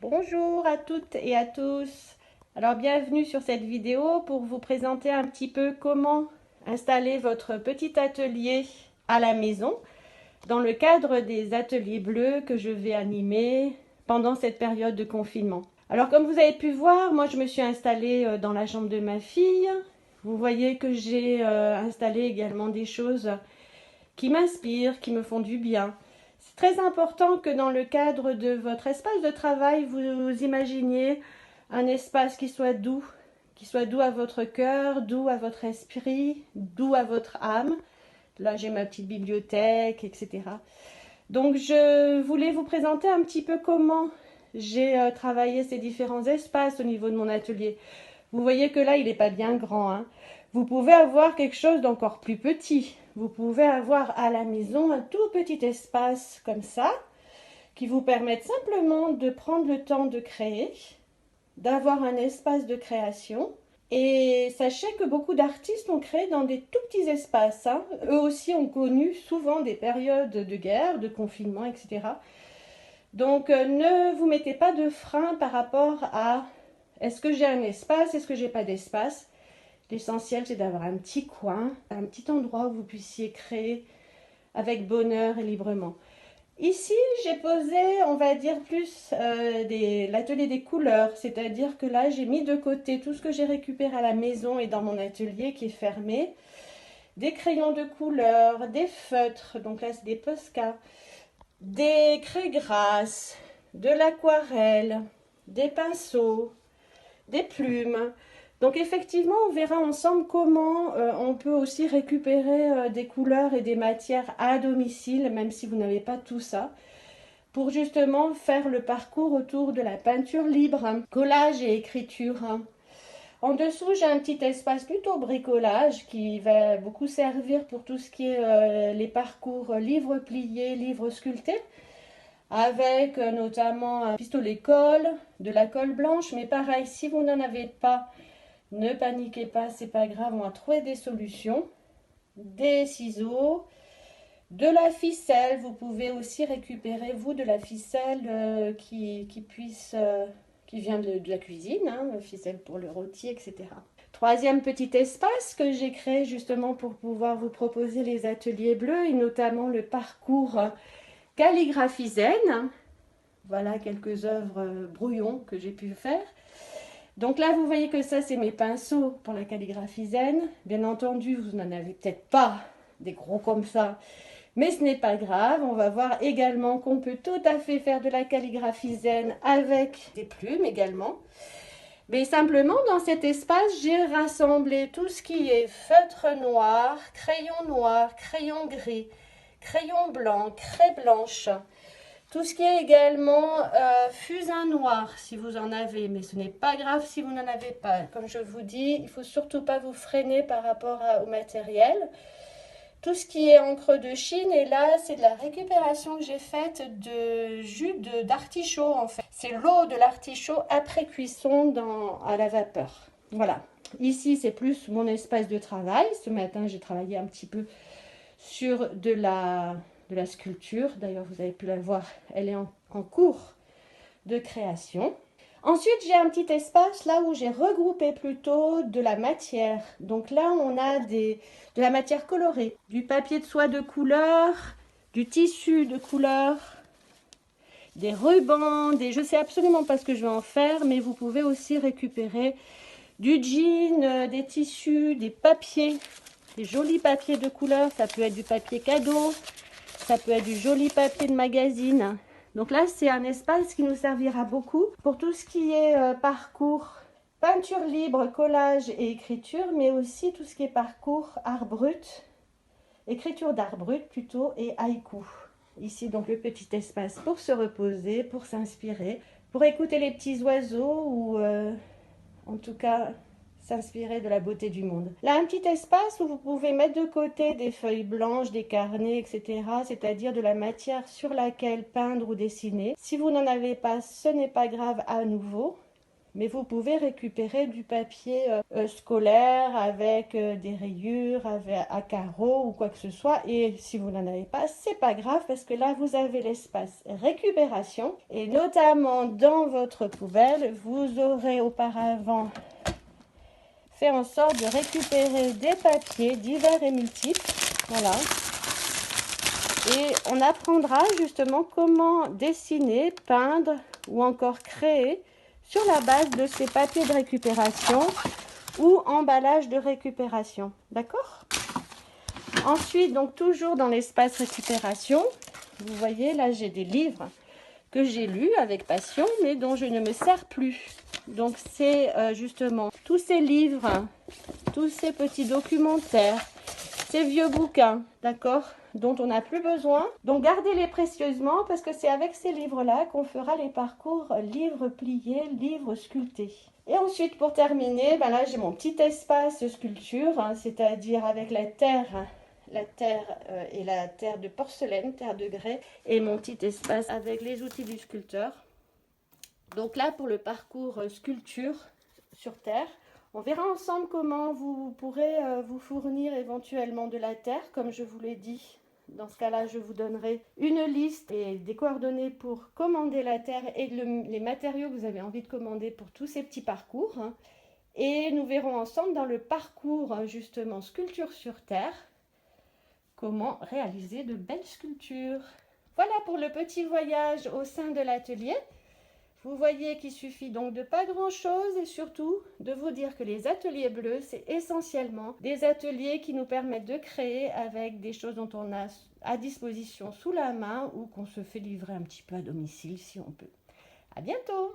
Bonjour à toutes et à tous. Alors bienvenue sur cette vidéo pour vous présenter un petit peu comment installer votre petit atelier à la maison dans le cadre des ateliers bleus que je vais animer pendant cette période de confinement. Alors comme vous avez pu voir, moi je me suis installée dans la chambre de ma fille. Vous voyez que j'ai installé également des choses qui m'inspirent, qui me font du bien. C'est très important que dans le cadre de votre espace de travail, vous imaginiez un espace qui soit doux à votre cœur, doux à votre esprit, doux à votre âme. Là, j'ai ma petite bibliothèque, etc. Donc, je voulais vous présenter un petit peu comment j'ai travaillé ces différents espaces au niveau de mon atelier. Vous voyez que là, il n'est pas bien grand, hein. Vous pouvez avoir quelque chose d'encore plus petit. Vous pouvez avoir à la maison un tout petit espace comme ça, qui vous permettent simplement de prendre le temps de créer, d'avoir un espace de création. Et sachez que beaucoup d'artistes ont créé dans des tout petits espaces, hein. Eux aussi ont connu souvent des périodes de guerre, de confinement, etc. Donc ne vous mettez pas de frein par rapport à est-ce que j'ai un espace, est-ce que j'ai pas d'espace. L'essentiel, c'est d'avoir un petit coin, un petit endroit où vous puissiez créer avec bonheur et librement. Ici, j'ai posé, on va dire, plus l'atelier des couleurs, c'est-à-dire que là, j'ai mis de côté tout ce que j'ai récupéré à la maison et dans mon atelier qui est fermé. Des crayons de couleur, des feutres, donc là, c'est des Posca, des craies grasses, de l'aquarelle, des pinceaux, des plumes. Donc effectivement, on verra ensemble comment on peut aussi récupérer des couleurs et des matières à domicile, même si vous n'avez pas tout ça, pour justement faire le parcours autour de la peinture libre, hein, collage et écriture. Hein. En dessous, j'ai un petit espace plutôt bricolage qui va beaucoup servir pour tout ce qui est les parcours livres pliés, livres sculptés, avec notamment un pistolet colle, de la colle blanche, mais pareil, si vous n'en avez pas, ne paniquez pas, c'est pas grave, on va trouver des solutions. Des ciseaux, de la ficelle, vous pouvez aussi récupérer vous de la ficelle qui vient de la cuisine, hein, la ficelle pour le rôti, etc. Troisième petit espace que j'ai créé justement pour pouvoir vous proposer les ateliers bleus et notamment le parcours calligraphie zen. Voilà quelques œuvres brouillons que j'ai pu faire. Donc là, vous voyez que ça, c'est mes pinceaux pour la calligraphie zen. Bien entendu, vous n'en avez peut-être pas des gros comme ça, mais ce n'est pas grave. On va voir également qu'on peut tout à fait faire de la calligraphie zen avec des plumes également. Mais simplement, dans cet espace, j'ai rassemblé tout ce qui est feutre noir, crayon gris, crayon blanc, craie blanche. Tout ce qui est également fusain noir, si vous en avez, mais ce n'est pas grave si vous n'en avez pas. Comme je vous dis, il ne faut surtout pas vous freiner par rapport au matériel. Tout ce qui est encre de Chine, et là, c'est de la récupération que j'ai faite de jus d'artichaut, en fait. C'est l'eau de l'artichaut après cuisson à la vapeur. Voilà. Ici, c'est plus mon espace de travail. Ce matin, j'ai travaillé un petit peu sur de la sculpture. D'ailleurs, vous avez pu la voir, elle est en cours de création. Ensuite, j'ai un petit espace là où j'ai regroupé plutôt de la matière. Donc là, on a de la matière colorée, du papier de soie de couleur, du tissu de couleur, des rubans, je ne sais absolument pas ce que je vais en faire, mais vous pouvez aussi récupérer du jean, des tissus, des papiers, des jolis papiers de couleur. Ça peut être du papier cadeau, ça peut être du joli papier de magazine. Donc là, c'est un espace qui nous servira beaucoup pour tout ce qui est parcours peinture libre, collage et écriture, mais aussi tout ce qui est parcours art brut, écriture d'art brut plutôt, et haïku. Ici, donc, le petit espace pour se reposer, pour s'inspirer, pour écouter les petits oiseaux ou en tout cas s'inspirer de la beauté du monde. Là, un petit espace où vous pouvez mettre de côté des feuilles blanches, des carnets, etc., c'est-à-dire de la matière sur laquelle peindre ou dessiner. Si vous n'en avez pas, ce n'est pas grave à nouveau, mais vous pouvez récupérer du papier scolaire avec des rayures, à carreaux ou quoi que ce soit. Et si vous n'en avez pas, c'est pas grave parce que là, vous avez l'espace récupération. Et notamment dans votre poubelle, vous aurez auparavant fait en sorte de récupérer des papiers divers et multiples. Voilà. Et on apprendra justement comment dessiner, peindre ou encore créer sur la base de ces papiers de récupération ou emballage de récupération. D'accord? Ensuite, donc toujours dans l'espace récupération, vous voyez là j'ai des livres que j'ai lus avec passion mais dont je ne me sers plus. Donc c'est justement tous ces livres, tous ces petits documentaires, ces vieux bouquins, d'accord, dont on n'a plus besoin. Donc gardez-les précieusement parce que c'est avec ces livres-là qu'on fera les parcours livres pliés, livres sculptés. Et ensuite, pour terminer, ben là j'ai mon petit espace sculpture, hein, c'est-à-dire avec la terre et la terre de porcelaine, terre de grès, et mon petit espace avec les outils du sculpteur. Donc là, pour le parcours sculpture sur terre, on verra ensemble comment vous pourrez vous fournir éventuellement de la terre, comme je vous l'ai dit. Dans ce cas-là, je vous donnerai une liste et des coordonnées pour commander la terre et les matériaux que vous avez envie de commander pour tous ces petits parcours. Et nous verrons ensemble dans le parcours justement sculpture sur terre, comment réaliser de belles sculptures. Voilà pour le petit voyage au sein de l'atelier. Vous voyez qu'il suffit donc de pas grand-chose et surtout de vous dire que les ateliers bleus, c'est essentiellement des ateliers qui nous permettent de créer avec des choses dont on a à disposition sous la main ou qu'on se fait livrer un petit peu à domicile si on peut. À bientôt!